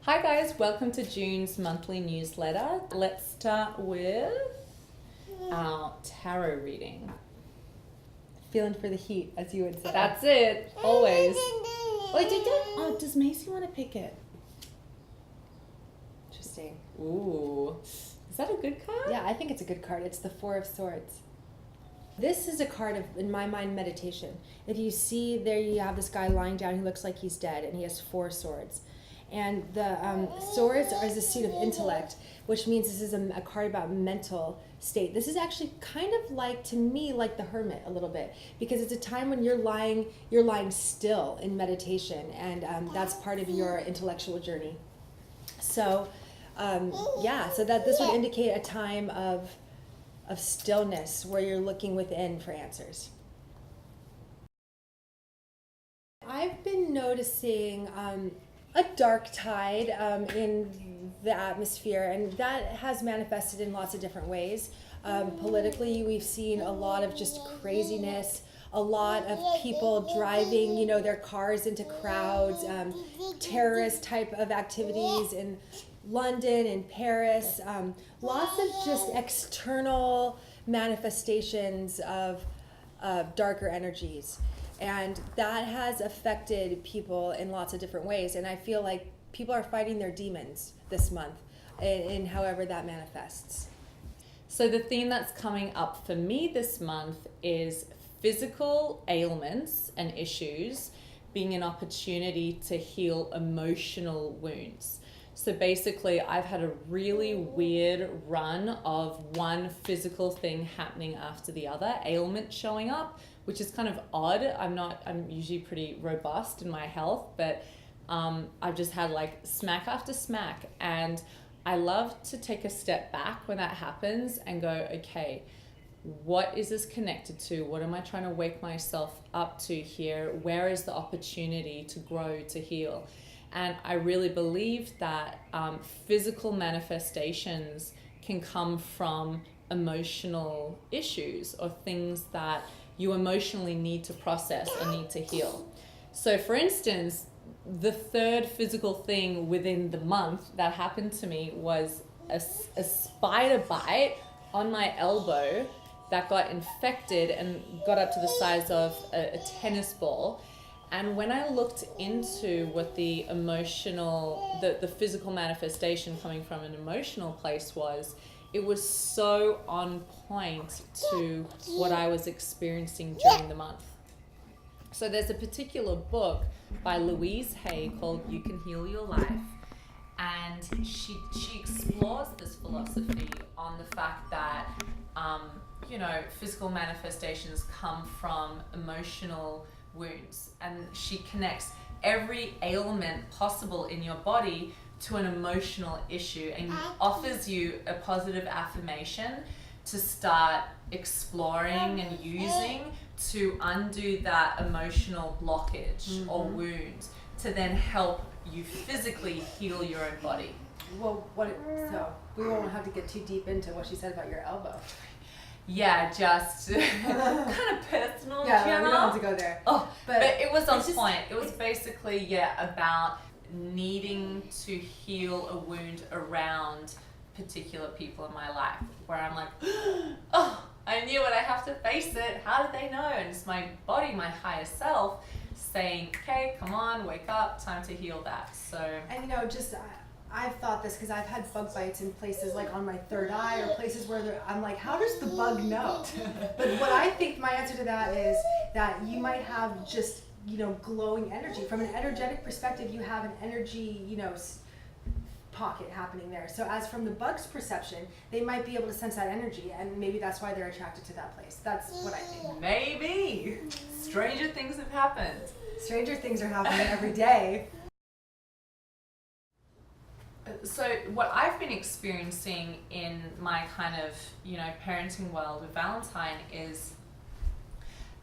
Hi guys, welcome to June's monthly newsletter. Let's start with our tarot reading. Feeling for the heat, as you would say. That's it, always. Does Macy want to pick it? Interesting. Ooh, is that a good card? Yeah, I think it's a good card. It's the Four of Swords. This is a card of, in my mind, meditation. If you see there, you have this guy lying down. He looks like he's dead, and he has four swords. And the swords are a seat of intellect, which means this is a card about mental state. This is actually kind of like, to me, like the Hermit a little bit, because it's a time when you're lying still in meditation, and that's part of your intellectual journey. So, so that this would indicate a time of stillness where you're looking within for answers. I've been noticing a dark tide in the atmosphere, and that has manifested in lots of different ways. Politically, we've seen a lot of just craziness, a lot of people driving, their cars into crowds, terrorist type of activities in London and Paris, lots of just external manifestations of darker energies. And that has affected people in lots of different ways. And I feel like people are fighting their demons this month in however that manifests. So the theme that's coming up for me this month is physical ailments and issues being an opportunity to heal emotional wounds. So basically, I've had a really weird run of one physical thing happening after the other, ailment showing up, which is kind of odd. I'm usually pretty robust in my health, but I've just had like smack after smack. And I love to take a step back when that happens and go, okay, what is this connected to? What am I trying to wake myself up to here? Where is the opportunity to grow, to heal? And I really believe that physical manifestations can come from emotional issues or things that you emotionally need to process or need to heal. So for instance, the third physical thing within the month that happened to me was a spider bite on my elbow that got infected and got up to the size of a tennis ball. And when I looked into what the physical manifestation coming from an emotional place was, it was so on point to what I was experiencing during the month. So there's a particular book by Louise Hay called You Can Heal Your Life. And she explores this philosophy on the fact that, physical manifestations come from emotional wounds, and she connects every ailment possible in your body to an emotional issue and offers you a positive affirmation to start exploring and using to undo that emotional blockage or wound to then help you physically heal your own body. Well, so we won't have to get too deep into what she said about your elbow. Yeah, just kind of personal. Yeah, we don't have to go there. Oh, but it was on point. It was basically, about needing to heal a wound around particular people in my life where I'm like, oh, I knew it, I have to face it. How did they know? And it's my body, my higher self saying, okay, come on, wake up, time to heal that. So, and I've thought this because I've had bug bites in places like on my third eye or places where I'm like, how does the bug know? But what I think my answer to that is that you might have just, glowing energy. From an energetic perspective, you have an energy, pocket happening there. So as from the bug's perception, they might be able to sense that energy, and maybe that's why they're attracted to that place. That's what I think. Maybe. Stranger things have happened. Stranger things are happening every day. So what I've been experiencing in my kind of, parenting world with Valentine is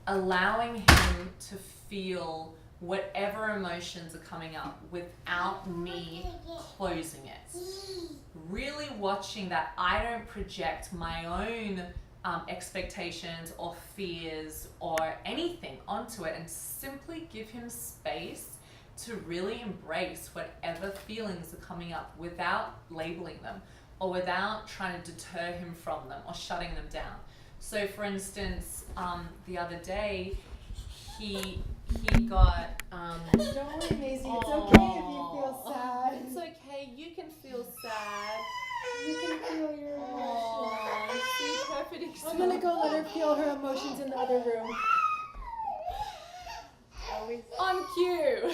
allowing him to feel whatever emotions are coming up without me closing it. Really watching that I don't project my own expectations or fears or anything onto it, and simply give him space to really embrace whatever feelings are coming up without labeling them or without trying to deter him from them or shutting them down. So for instance, the other day, he got Don't worry, Maisie. It's okay if you feel sad. It's okay, you can feel sad. You can feel your emotions. See, perfect example. I'm gonna go let her feel her emotions in the other room. Always on cue.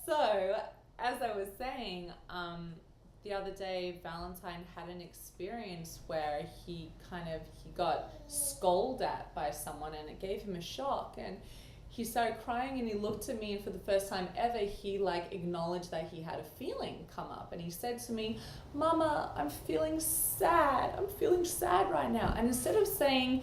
So, as I was saying, the other day, Valentine had an experience where he got scolded at by someone, and it gave him a shock, and he started crying, and he looked at me, and for the first time ever, he acknowledged that he had a feeling come up, and he said to me, "Mama, I'm feeling sad. I'm feeling sad right now." And instead of saying,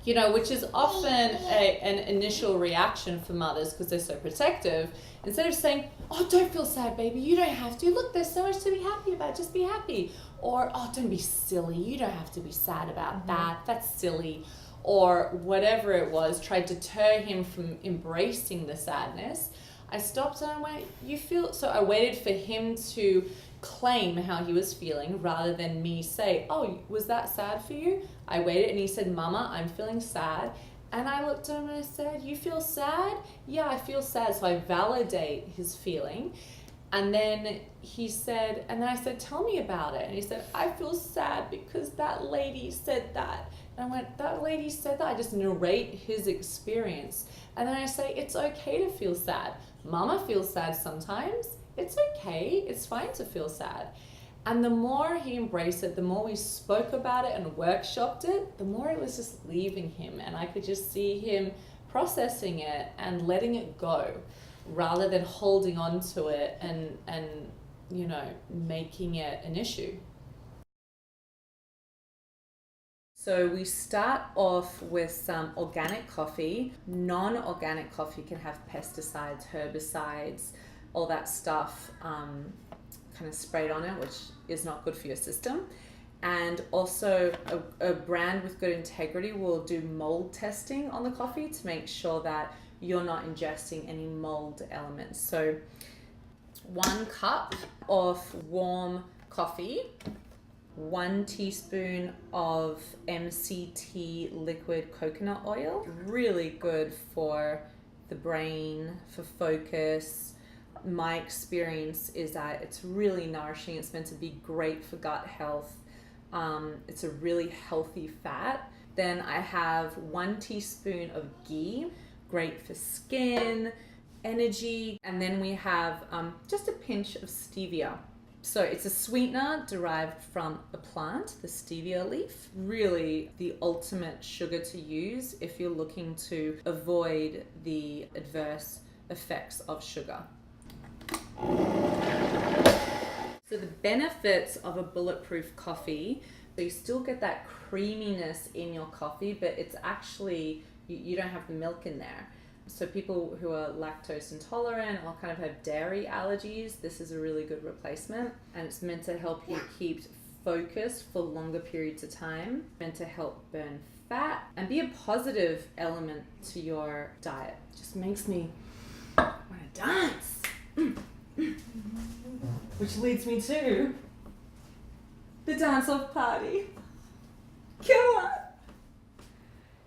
which is often an initial reaction for mothers because they're so protective, instead of saying, "Oh, don't feel sad, baby, you don't have to. Look, there's so much to be happy about, just be happy." Or, "Oh, don't be silly, you don't have to be sad about that, that's silly." Or whatever it was, tried to deter him from embracing the sadness. I stopped and I went, so I waited for him to claim how he was feeling rather than me say, "Oh, was that sad for you?" I waited and he said, "Mama, I'm feeling sad." And I looked at him and I said, "You feel sad?" "Yeah, I feel sad." So I validate his feeling. And then he said, and then I said, "Tell me about it." And he said, "I feel sad because that lady said that." And I went, "That lady said that?" I just narrate his experience. And then I say, "It's okay to feel sad. Mama feels sad sometimes. It's okay. It's fine to feel sad." And the more he embraced it, the more we spoke about it and workshopped it, the more it was just leaving him. And I could just see him processing it and letting it go rather than holding on to it and making it an issue. So we start off with some organic coffee. Non-organic coffee can have pesticides, herbicides, all that stuff kind of sprayed on it, which is not good for your system. And also a brand with good integrity will do mold testing on the coffee to make sure that you're not ingesting any mold elements. So 1 cup of warm coffee, 1 teaspoon of MCT liquid coconut oil, really good for the brain, for focus. My experience is that it's really nourishing. It's meant to be great for gut health. It's a really healthy fat. Then I have 1 teaspoon of ghee, great for skin, energy. And then we have just a pinch of stevia. So it's a sweetener derived from a plant, the stevia leaf. Really the ultimate sugar to use if you're looking to avoid the adverse effects of sugar. So the benefits of a bulletproof coffee, so you still get that creaminess in your coffee, but it's actually, you don't have the milk in there. So people who are lactose intolerant or kind of have dairy allergies, this is a really good replacement. And it's meant to help you keep focused for longer periods of time, meant to help burn fat and be a positive element to your diet. Just makes me want to dance. Which leads me to the dance-off party. Come on!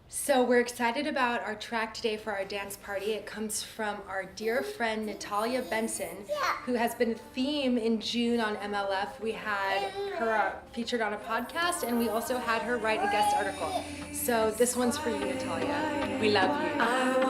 So we're excited about our track today for our dance party. It comes from our dear friend Natalia Benson, who has been a theme in June on MLF. We had her featured on a podcast, and we also had her write a guest article. So this one's for you, Natalia. We love you.